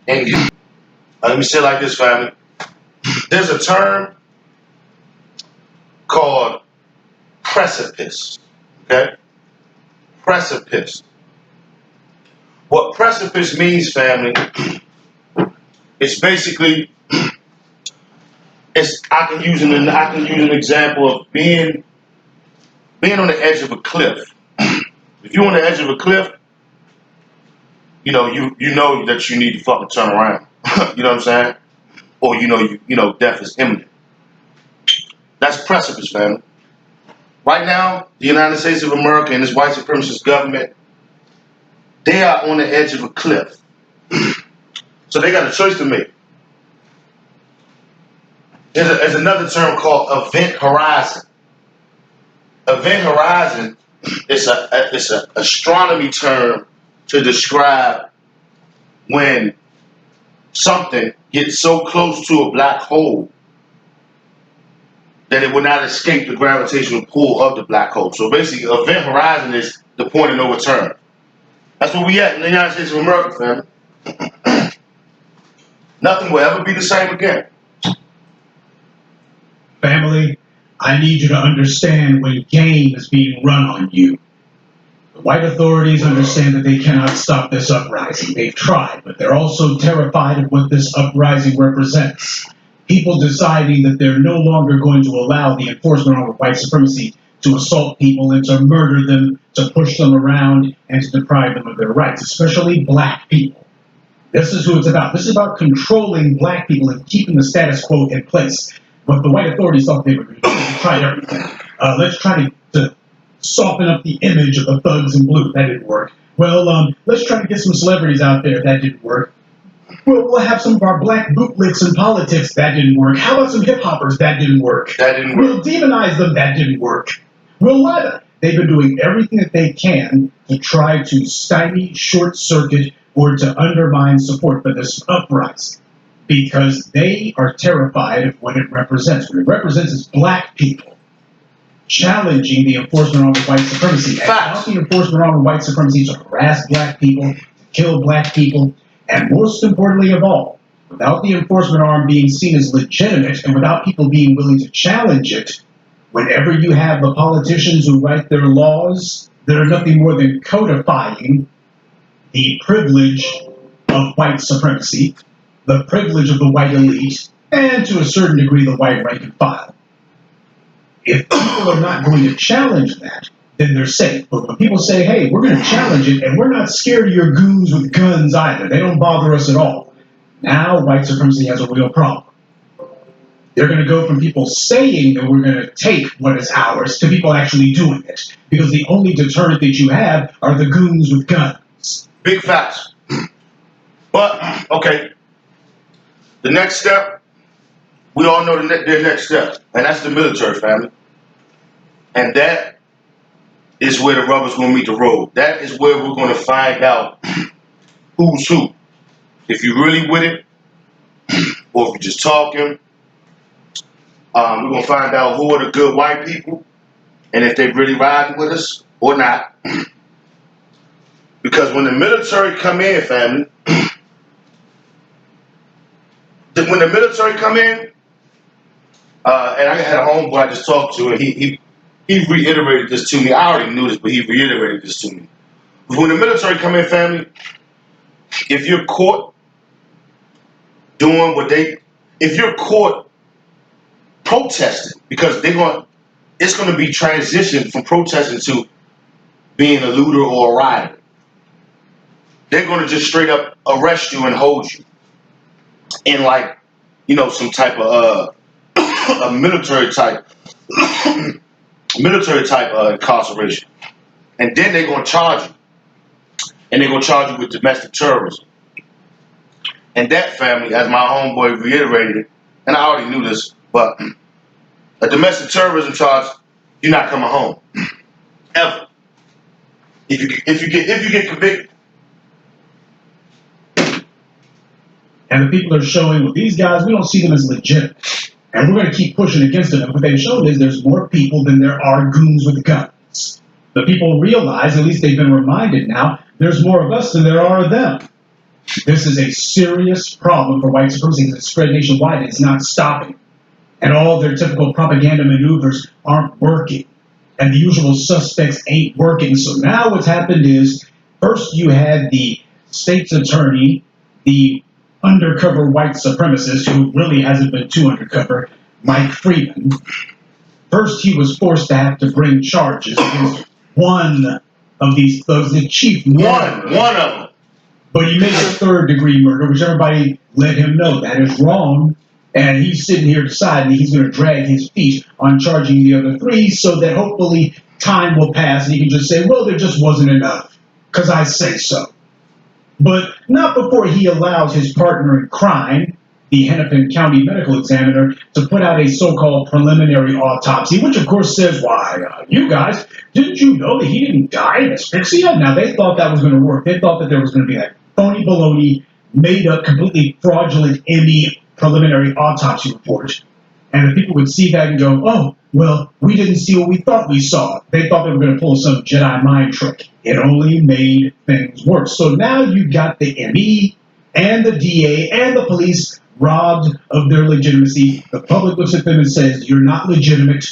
And let me say it like this, family. There's a term called precipice. Okay? Precipice. What precipice means, family, it's basically I can use an example of being on the edge of a cliff. If you're on the edge of a cliff, you know that you need to fucking turn around. You know what I'm saying? Or death is imminent. That's precipice, family. Right now, the United States of America and this white supremacist government, they are on the edge of a cliff. So they got a choice to make. There's another term called event horizon. Event horizon is a astronomy term to describe when something gets so close to a black hole that it will not escape the gravitational pull of the black hole. So basically, event horizon is the point of no return. That's where we at in the United States of America, family. Nothing will ever be the same again. Family, I need you to understand when game is being run on you. The white authorities understand that they cannot stop this uprising. They've tried, but they're also terrified of what this uprising represents. People deciding that they're no longer going to allow the enforcement arm of white supremacy to assault people and to murder them, to push them around, and to deprive them of their rights, especially black people. This is who it's about. This is about controlling black people and keeping the status quo in place. But the white authorities thought they were going to try everything. Let's try to soften up the image of the thugs in blue. That didn't work. Well, let's try to get some celebrities out there. That didn't work. We'll have some of our black bootlicks in politics. That didn't work. How about some hip-hoppers? That didn't work. That didn't work. We'll demonize them. That didn't work. We'll lie to them. They've been doing everything that they can to try to stymie, short-circuit, or to undermine support for this uprising, because they are terrified of what it represents. What it represents is black people challenging the enforcement arm of white supremacy. And without the enforcement arm of white supremacy to harass black people, to kill black people, and most importantly of all, without the enforcement arm being seen as legitimate and without people being willing to challenge it, whenever you have the politicians who write their laws that are nothing more than codifying the privilege of white supremacy, the privilege of the white elite, and to a certain degree the white rank and file. If people are not going to challenge that, then they're safe. But when people say, hey, we're going to challenge it, and we're not scared of your goons with guns either, they don't bother us at all, now white supremacy has a real problem. They're going to go from people saying that we're going to take what is ours to people actually doing it, because the only deterrent that you have are the goons with guns. Big facts. But, okay, the next step, we all know their next step, and that's the military, family. And that is where the rubber's going to meet the road. That is where we're going to find out who's who. If you're really with it, or if you're just talking, we're going to find out who are the good white people, and if they really riding with us or not. Because when the military come in, family, when the military come in, and I had a homeboy I just talked to, and he reiterated this to me. I already knew this, but he reiterated this to me. When the military come in, family, if you're caught doing if you're caught protesting, because it's going to be transitioned from protesting to being a looter or a rioter. They're going to just straight up arrest you and hold you in some type of a military type incarceration. And then they're going to charge you. And they're going to charge you with domestic terrorism. And that, family, as my homeboy reiterated it, and I already knew this, but a domestic terrorism charge, you're not coming home. Ever. If you get convicted. And the people are showing, well, these guys, we don't see them as legitimate. And we're going to keep pushing against them. And what they've shown is there's more people than there are goons with guns. The people realize, at least they've been reminded now, there's more of us than there are of them. This is a serious problem for white supremacy because it's spread nationwide and it's not stopping. And all their typical propaganda maneuvers aren't working. And the usual suspects ain't working. So now what's happened is first you had the state's attorney, the undercover white supremacist who really hasn't been too undercover, Mike Freeman. First, he was forced to have to bring charges against one of these thugs, the chief murderer. One of them. But he made a third-degree murder, which everybody let him know that is wrong. And he's sitting here deciding he's going to drag his feet on charging the other three so that hopefully time will pass and he can just say, well, there just wasn't enough, because I say so. But not before he allows his partner in crime, the Hennepin County medical examiner, to put out a so-called preliminary autopsy, which of course says, why, you guys, didn't you know that he didn't die of asphyxia? Now, they thought that was going to work. They thought that there was going to be that phony baloney, made up, completely fraudulent Emmy preliminary autopsy report. And the people would see that and go, oh, well, we didn't see what we thought we saw. They thought they were going to pull some Jedi mind trick. It only made things worse. So now you got the ME and the DA and the police robbed of their legitimacy. The public looks at them and says, you're not legitimate.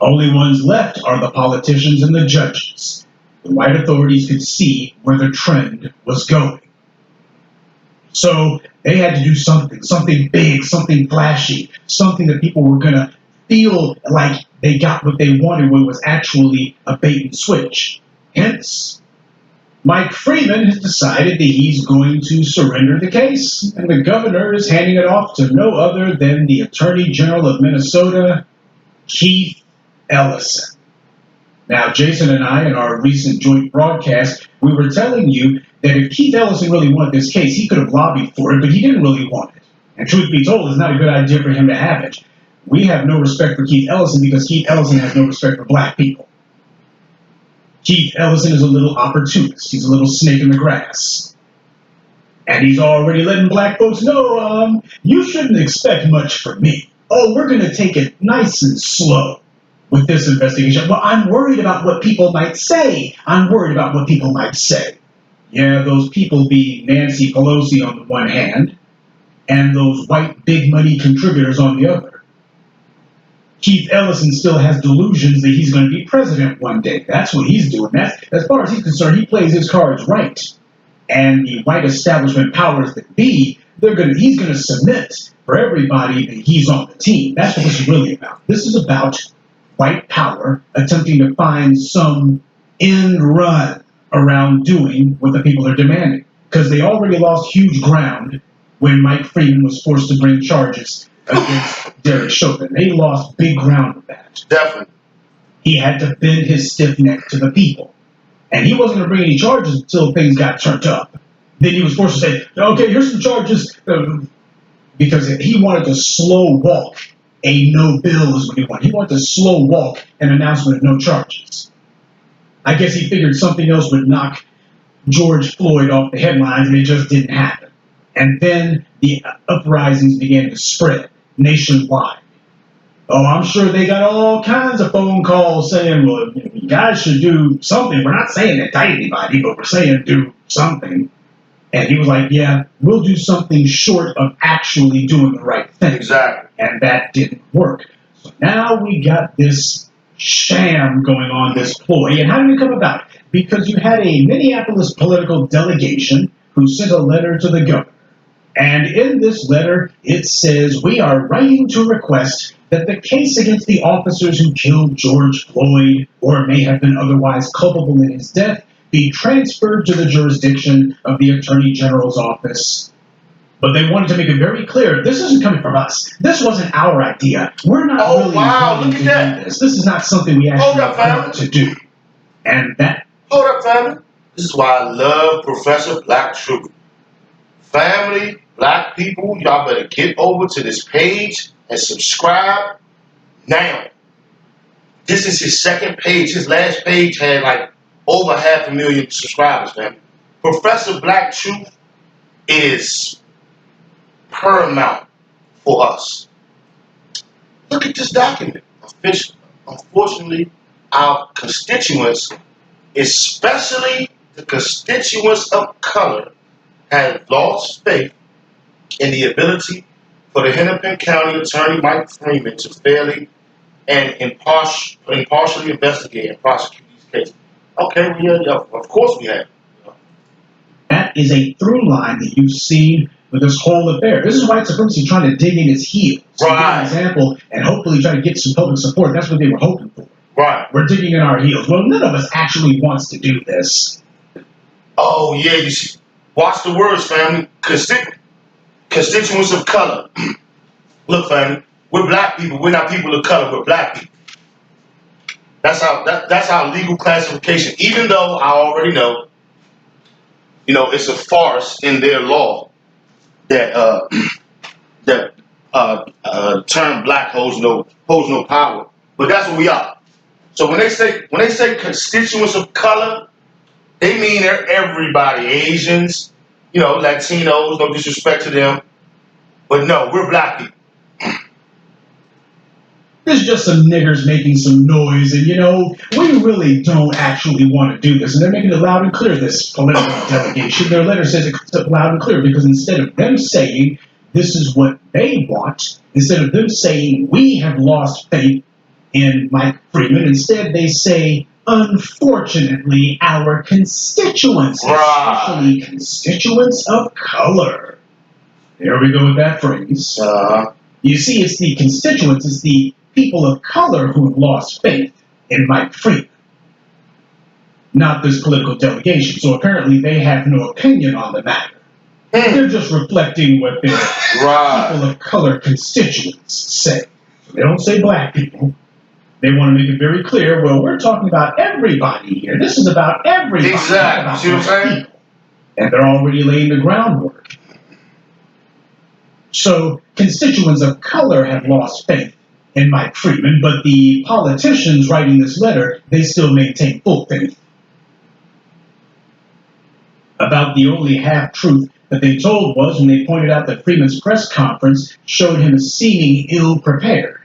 Only ones left are the politicians and the judges. The white authorities could see where the trend was going. So they had to do something big, something flashy, something that people were going to feel like they got what they wanted when it was actually a bait and switch. Hence, Mike Freeman has decided that he's going to surrender the case, and the governor is handing it off to no other than the Attorney General of Minnesota, Keith Ellison. Now, Jason and I, in our recent joint broadcast, we were telling you that if Keith Ellison really wanted this case, he could have lobbied for it, but he didn't really want it. And truth be told, it's not a good idea for him to have it. We have no respect for Keith Ellison because Keith Ellison has no respect for black people. Keith Ellison is a little opportunist. He's a little snake in the grass. And he's already letting black folks know, you shouldn't expect much from me. Oh, we're going to take it nice and slow with this investigation. Well, I'm worried about what people might say. Yeah, those people be Nancy Pelosi on the one hand, and those white big money contributors on the other. Keith Ellison still has delusions that he's going to be president one day. That's what he's doing. As far as he's concerned, he plays his cards right. And the white establishment powers that be, he's going to submit for everybody that he's on the team. That's what this is really about. This is about white power attempting to find some end run around doing what the people are demanding. Because they already lost huge ground when Mike Freeman was forced to bring charges against Derek Chauvin. They lost big ground with that. Definitely. He had to bend his stiff neck to the people. And he wasn't going to bring any charges until things got turned up. Then he was forced to say, okay, here's some charges. Because he wanted to slow walk a no bill is what he wanted. He wanted to slow walk an announcement of no charges. I guess he figured something else would knock George Floyd off the headlines, and it just didn't happen. And then the uprisings began to spread nationwide. Oh, I'm sure they got all kinds of phone calls saying, well, you guys should do something. We're not saying indict anybody, but we're saying do something. And he was like, yeah, we'll do something short of actually doing the right thing. Exactly. And that didn't work. So now we got this sham going on, this ploy. And how did it come about? Because you had a Minneapolis political delegation who sent a letter to the governor. And in this letter, it says, we are writing to request that the case against the officers who killed George Floyd or may have been otherwise culpable in his death be transferred to the jurisdiction of the Attorney General's office. But they wanted to make it very clear, this isn't coming from us. This wasn't our idea. We're not really wanting to do this. This is not something we actually want to do. And that... Hold up, family. This is why I love Professor Black Truth. Family, black people, y'all better get over to this page and subscribe now. This is his second page. His last page had like over 500,000 subscribers, man. Professor Black Truth is paramount for us. Look at this document. Unfortunately, our constituents, especially the constituents of color, have lost faith in the ability for the Hennepin County Attorney Mike Freeman to fairly and impartially investigate and prosecute these cases. Okay, well, yeah, of course we have. That is a through line that you've seen with this whole affair. This is white supremacy trying to dig in its heels, to give an example, and hopefully try to get some public support. That's what they were hoping for. Right. We're digging in our heels. Well, none of us actually wants to do this. Oh yeah, you see. Watch the words, family. Constituents of color. Look, family, we're black people. We're not people of color. We're black people. That's our legal classification. Even though I already know, it's a farce in their law that term black holds no power. But that's what we are. So when they say constituents of color, they mean they're everybody. Asians, Latinos. No disrespect to them, but no, we're black people. There's just some niggers making some noise, and we really don't actually want to do this. And they're making it loud and clear, this political delegation. Their letter says it loud and clear because instead of them saying this is what they want, instead of them saying we have lost faith in Mike Freeman, instead they say, unfortunately, our constituents, especially constituents of color. There we go with that phrase. You see, it's the constituents, it's the people of color who have lost faith in Mike Freeman, not this political delegation. So apparently they have no opinion on the matter. They're just reflecting what their people of color constituents say. So they don't say black people. They want to make it very clear, well, we're talking about everybody here. This is about everybody. Exactly. See what I'm saying? People. And they're already laying the groundwork. So constituents of color have lost faith in Mike Freeman, but the politicians writing this letter, they still maintain full faith. About the only half-truth that they told was when they pointed out that Freeman's press conference showed him seeming ill-prepared.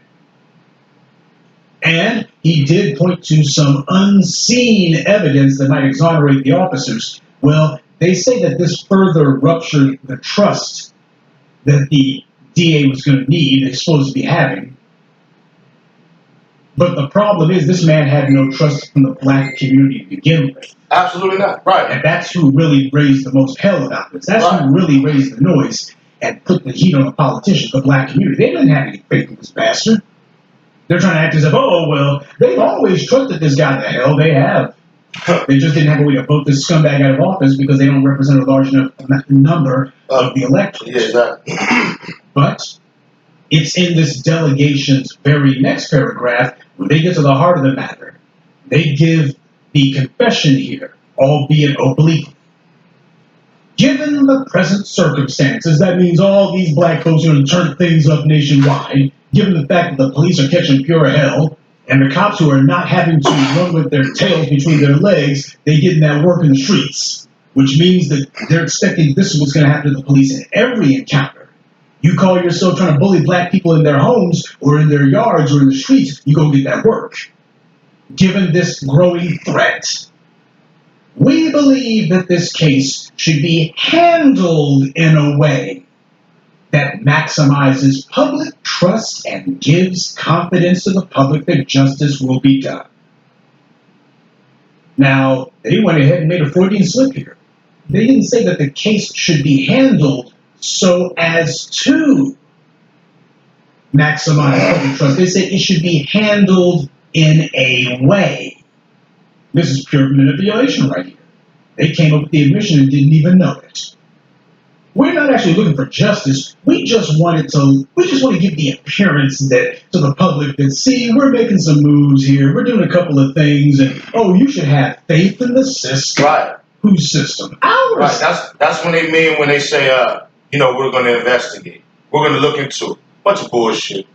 And he did point to some unseen evidence that might exonerate the officers. Well, they say that this further ruptured the trust that the DA was going to need, they're supposed to be having. But the problem is this man had no trust from the black community to begin with. Absolutely not. Right. And that's who really raised the most hell about this. That's who really raised the noise and put the heat on the politicians, the black community. They didn't have any faith in this bastard. They're trying to act as if, oh, well, they've always trusted this guy. The hell they have. They just didn't have a way to vote this scumbag out of office because they don't represent a large enough number of the electorate. Yeah, exactly. But it's in this delegation's very next paragraph when they get to the heart of the matter. They give the confession here, albeit obliquely. Given the present circumstances, that means all these black folks are going to turn things up nationwide, given the fact that the police are catching pure hell, and the cops who are not having to run with their tails between their legs, they getting that work in the streets, which means that they're expecting this is what's going to happen to the police in every encounter. You call yourself trying to bully black people in their homes or in their yards or in the streets, you go get that work. Given this growing threat, we believe that this case should be handled in a way that maximizes public trust and gives confidence to the public that justice will be done. Now, they went ahead and made a Freudian slip here. They didn't say that the case should be handled so as to maximize public trust. They said it should be handled in a way. This is pure manipulation right here. They came up with the admission and didn't even know it. We're not actually looking for justice. We just want to give the appearance that to the public that, see, we're making some moves here. We're doing a couple of things, and oh, you should have faith in the system. Right. Whose system? Ours. Right. That's what they mean when they say, we're going to investigate. We're going to look into it. Bunch of bullshit.